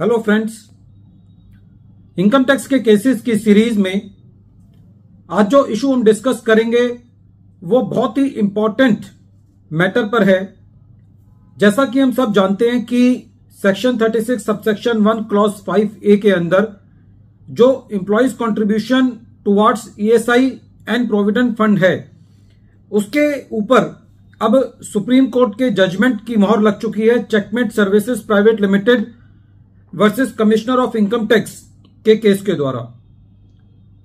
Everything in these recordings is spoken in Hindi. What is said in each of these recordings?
हेलो फ्रेंड्स, इनकम टैक्स के केसेस की सीरीज में आज जो इशू हम डिस्कस करेंगे वो बहुत ही इंपॉर्टेंट मैटर पर है। जैसा कि हम सब जानते हैं कि सेक्शन 36 सबसेक्शन 1 क्लॉज 5A के अंदर जो employees contribution towards ESI and provident fund है, उसके ऊपर अब सुप्रीम कोर्ट के जजमेंट की मोहर लग चुकी है। Checkmate services private limited versus commissioner of income tax के केस के द्वारा।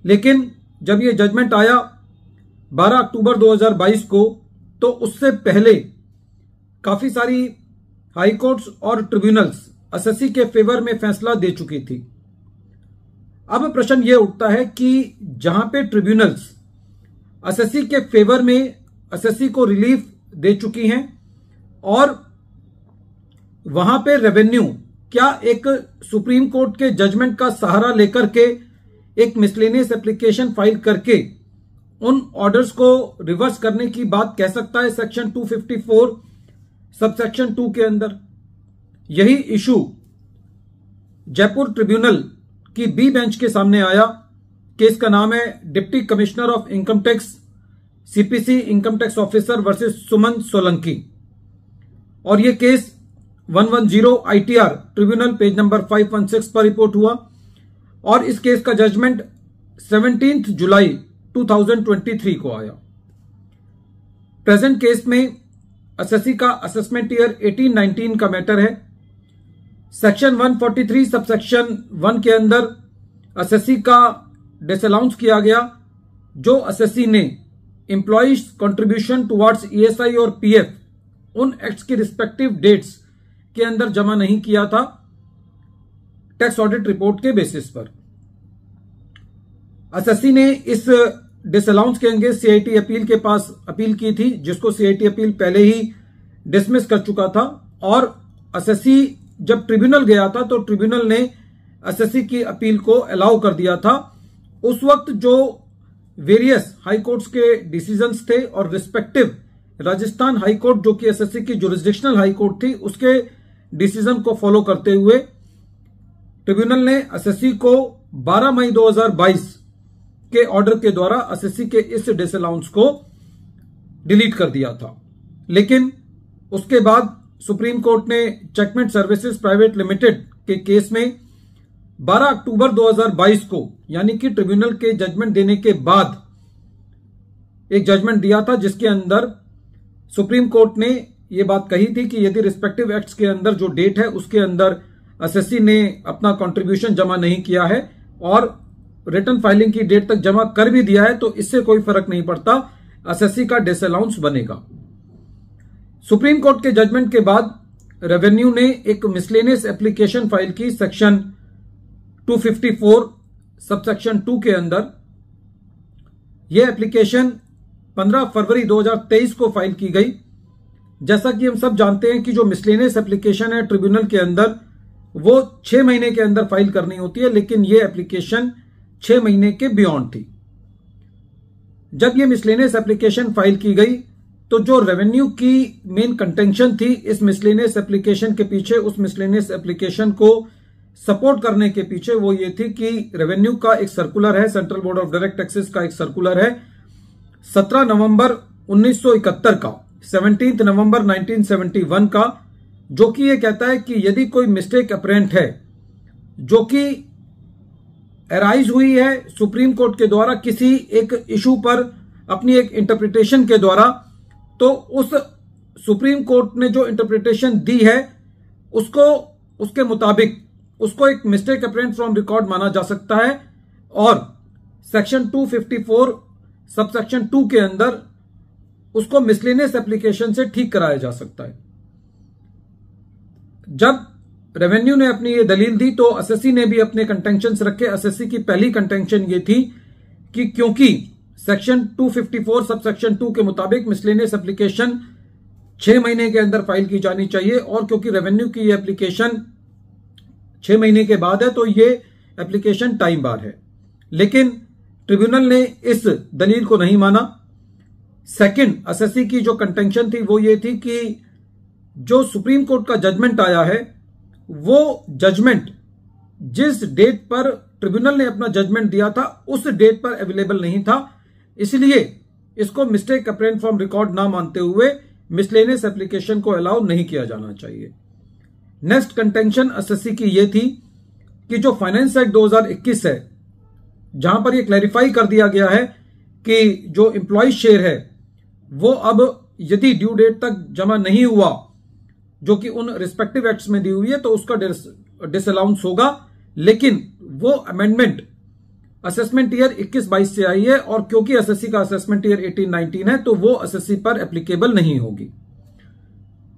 लेकिन जब ये जजमेंट आया 12 अक्टूबर 2022 को, तो उससे पहले काफी सारी हाई कोर्ट्स और ट्रिब्यूनल्स एसएससी के फेवर में फैसला दे चुकी थी। अब प्रश्न यह उठता है कि जहां पे ट्रिब्यूनल्स एसएससी के फेवर में एसएससी को रिलीफ दे चुकी हैं और वहां पे रेवेन्यू क्या एक सुप्रीम कोर्ट के जजमेंट का सहारा लेकर के एक मिसलेनियस एप्लीकेशन फाइल करके उन ऑर्डर्स को रिवर्स करने की बात कह सकता है सेक्शन 254 सबसेक्शन 2 के अंदर? यही इशू जयपुर ट्रिब्यूनल की बी बेंच के सामने आया। केस का नाम है deputy commissioner of income tax CPC income tax officer versus Suman Solanki, और यह case 110 ITR tribunal page number 516 पर रिपोर्ट हुआ और इस केस का जजमेंट 17 जुलाई 2023 को आया। प्रेजेंट केस में एसएससी का असेसमेंट ईयर 18-19 का मैटर है। सेक्शन 143 सबसेक्शन 1 के अंदर एसएससी का डिसअलाउंस किया गया जो एसएससी ने एम्प्लॉइज कंट्रीब्यूशन टुवर्ड्स ईएसआई और पीएफ उन एक्ट्स की रिस्पेक्टिव डेट्स के अंदर जमा नहीं किया था टैक्स ऑडिट रिपोर्ट के बेसिस पर। एसएससी ने इस डिसअलाउंस के अगेंस्ट सीआईटी अपील के पास अपील की थी, जिसको सीआईटी अपील पहले ही डिसमिस कर चुका था। और एसएससी जब ट्रिब्यूनल गया था तो ट्रिब्यूनल ने एसएससी की अपील को अलाउ कर दिया था। उस वक्त जो वेरियस हाई कोर्ट्स के डिसीजंस थे और रिस्पेक्टिव राजस्थान हाई कोर्ट जो कि एसएससी की जुरिस्डिक्शनल हाई कोर्ट थी, उसके डिसीजन को फॉलो करते हुए ट्रिब्यूनल ने एसएससी को 12 मई 2022 के ऑर्डर के द्वारा एसएससी के इस डिसअलाउंस को डिलीट कर दिया था। लेकिन उसके बाद सुप्रीम कोर्ट ने चेकमेट सर्विसेज प्राइवेट लिमिटेड के केस में 12 अक्टूबर 2022 को, यानी कि ट्रिब्यूनल के जजमेंट देने के बाद एक जजमेंट दिया था, जिसके अंदर सुप्रीम कोर्ट ने यह बात कही थी कि यदि रिस्पेक्टिव एक्ट्स के अंदर जो डेट है उसके अंदर एसएससी ने अपना कंट्रीब्यूशन जमा नहीं किया है और रिटर्न फाइलिंग की डेट तक जमा कर भी दिया है, तो इससे कोई फर्क नहीं पड़ता, एसएससी का डिसअलाउंस बनेगा। सुप्रीम कोर्ट के जजमेंट के बाद रेवेन्यू ने एक मिसलेनियस एप्लीकेशन फाइल की सेक्शन 254 सबसेक्शन 2 के अंदर। यह एप्लीकेशन 15 फरवरी 2023 को फाइल की गई। जैसा कि हम सब जानते हैं कि जो मिसलेनियस एप्लीकेशन है ट्रिब्यूनल के अंदर वो 6 महीने के अंदर फाइल करनी होती है, लेकिन यह एप्लीकेशन 6 महीने के बियॉन्ड थी। जब यह मिसलेनियस एप्लीकेशन फाइल की गई तो जो रेवेन्यू की मेन कंटेंशन थी इस मिसलेनियस एप्लीकेशन के पीछे, उस मिसलेनियस एप्लीकेशन को सपोर्ट करने के पीछे, वो ये थी कि रेवेन्यू का एक सर्कुलर है, central board of direct taxes का एक सर्कुलर है 17 नवंबर 1971 का, 17 नवंबर 1971 का, जो कि यह कहता है कि यदि कोई मिस्टेक अपरेंट है जो कि अराइज हुई है सुप्रीम कोर्ट के द्वारा किसी एक इशू पर अपनी एक इंटरप्रिटेशन के द्वारा, तो उस सुप्रीम कोर्ट ने जो इंटरप्रिटेशन दी है उसको, उसके मुताबिक उसको एक मिस्टेक अपरेंट फ्रॉम रिकॉर्ड माना जा सकता है और सेक्शन 254 सबसेक्शन 2 के अंदर उसको मिसलेनियस एप्लीकेशन से ठीक कराया जा सकता है। जब रेवेन्यू ने अपनी ये दलील दी तो एसएससी ने भी अपने कंटेंशंस रखे। एसएससी की पहली कंटेंशन ये थी कि क्योंकि सेक्शन 254 सबसेक्शन 2 के मुताबिक मिसलेनियस एप्लीकेशन 6 महीने के अंदर फाइल की जानी चाहिए और क्योंकि रेवेन्यू की ये एप्लीकेशन 6 महीने के बाद है तो ये एप्लीकेशन टाइम बार है। लेकिन ट्रिब्यूनल ने इस दलील को नहीं माना। सेकंड, एसएससी की जो कंटेंशन थी वो ये थी कि जो सुप्रीम कोर्ट का जजमेंट आया है वो जजमेंट जिस डेट पर ट्रिब्यूनल ने अपना जजमेंट दिया था उस डेट पर अवेलेबल नहीं था, इसलिए इसको मिस्टेक अपरेंट फ्रॉम रिकॉर्ड ना मानते हुए मिसलेनियस एप्लीकेशन को अलाउ नहीं किया जाना चाहिए। नेक्स्ट कंटेंशन एसएससी की यह थी कि जो फाइनेंस एक्ट 2021 है, जहां पर यह क्लैरिफाई कर दिया गया है कि जो एम्प्लॉय शेयर है वो अब यदि ड्यू डेट तक जमा नहीं हुआ जो कि उन रिस्पेक्टिव एक्ट्स में दी हुई है तो उसका डिसअलाउंस होगा, लेकिन वो अमेंडमेंट असेसमेंट ईयर 21-22 से आई है और क्योंकि एसएससी का असेसमेंट ईयर 18-19 है तो वो एसएससी पर एप्लीकेबल नहीं होगी।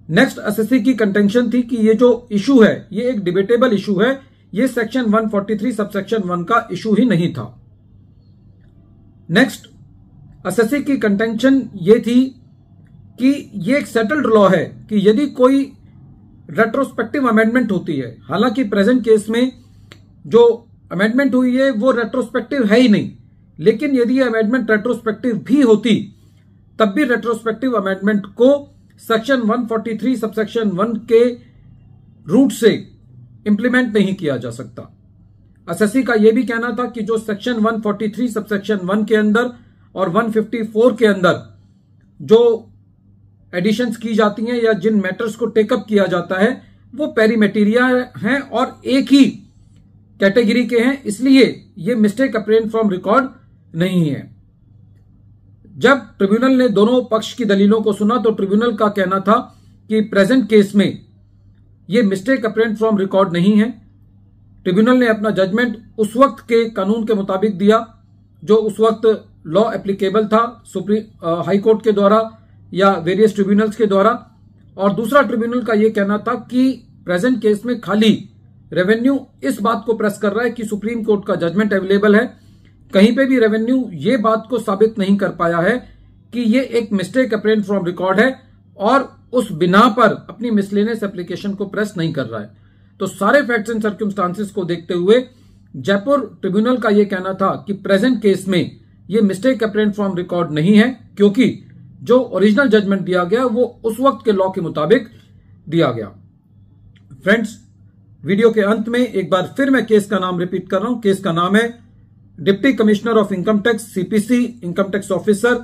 नेक्स्ट एसएससी की कंटेंशन थी कि ये जो इशू है ये एक डिबेटेबल इशू है, ये सेक्शन 143 सबसेक्शन 1 का इशू ही नहीं था। नेक्स्ट एसएससी की कंटेंशन ये थी कि ये एक सेटल्ड लॉ है कि यदि कोई रेट्रोस्पेक्टिव अमेंडमेंट होती है, हालांकि प्रेजेंट केस में जो अमेंडमेंट हुई है वो रेट्रोस्पेक्टिव है ही नहीं, लेकिन यदि अमेंडमेंट रेट्रोस्पेक्टिव भी होती तब भी रेट्रोस्पेक्टिव अमेंडमेंट को सेक्शन 143 सबसेक्शन 1 के रूट से इंप्लीमेंट नहीं किया जा सकता। एसएससी का यह भी कहना था कि जो सेक्शन 143 सबसेक्शन 1 के अंदर और 154 के अंदर जो एडिशंस की जाती हैं या जिन मैटर्स को टेकअप किया जाता है वो पेरीमेटेरिया हैं और एक ही कैटेगरी के हैं, इसलिए ये मिस्टेक अपरेंट फ्रॉम रिकॉर्ड नहीं है। जब ट्रिब्यूनल ने दोनों पक्ष की दलीलों को सुना तो ट्रिब्यूनल का कहना था कि प्रेजेंट केस में ये मिस्टेक अपरेंट फ्रॉम रिकॉर्ड नहीं है। ट्रिब्यूनल ने अपना जजमेंट उस वक्त के कानून के मुताबिक दिया जो उस वक्त लॉ एप्लीकेबल था सुप्रीम हाई कोर्ट के द्वारा या वेरियस ट्रिब्यूनल्स के द्वारा, और दूसरा ट्रिब्यूनल का यह कहना था कि प्रेजेंट केस में खाली रेवेन्यू इस बात को प्रेस कर रहा है कि सुप्रीम कोर्ट का जजमेंट अवेलेबल है। कहीं पे भी रेवेन्यू ये बात को साबित नहीं कर पाया है कि ये एक मिस्टेक अपरेंट फ्रॉम रिकॉर्ड है और उस बिना पर अपनी मिसलेनियस एप्लीकेशन को प्रेस नहीं कर रहा है। तो सारे फैक्ट्स एंड सर्कमस्टांसेस को देखते हुए जयपुर ट्रिब्यूनल का यह कहना था कि प्रेजेंट केस में ये मिस्टेक अपरेंट फ्रॉम रिकॉर्ड नहीं है, क्योंकि जो ओरिजिनल जजमेंट दिया गया वो उस वक्त के लॉ के मुताबिक दिया गया। फ्रेंड्स, वीडियो के अंत में एक बार फिर मैं केस का नाम रिपीट कर रहा हूं। केस का नाम है deputy commissioner of income tax CPC income tax officer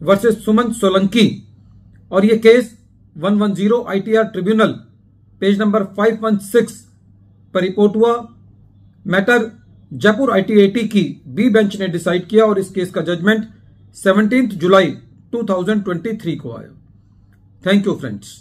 versus Suman Solanki, और यह case 110 ITR tribunal page number 516 पर रिपोर्ट हुआ। मैटर जयपुर आईटीएटी की बी बेंच ने डिसाइड किया और इस केस का जजमेंट 17 जुलाई 2023 को आया। Thank you friends.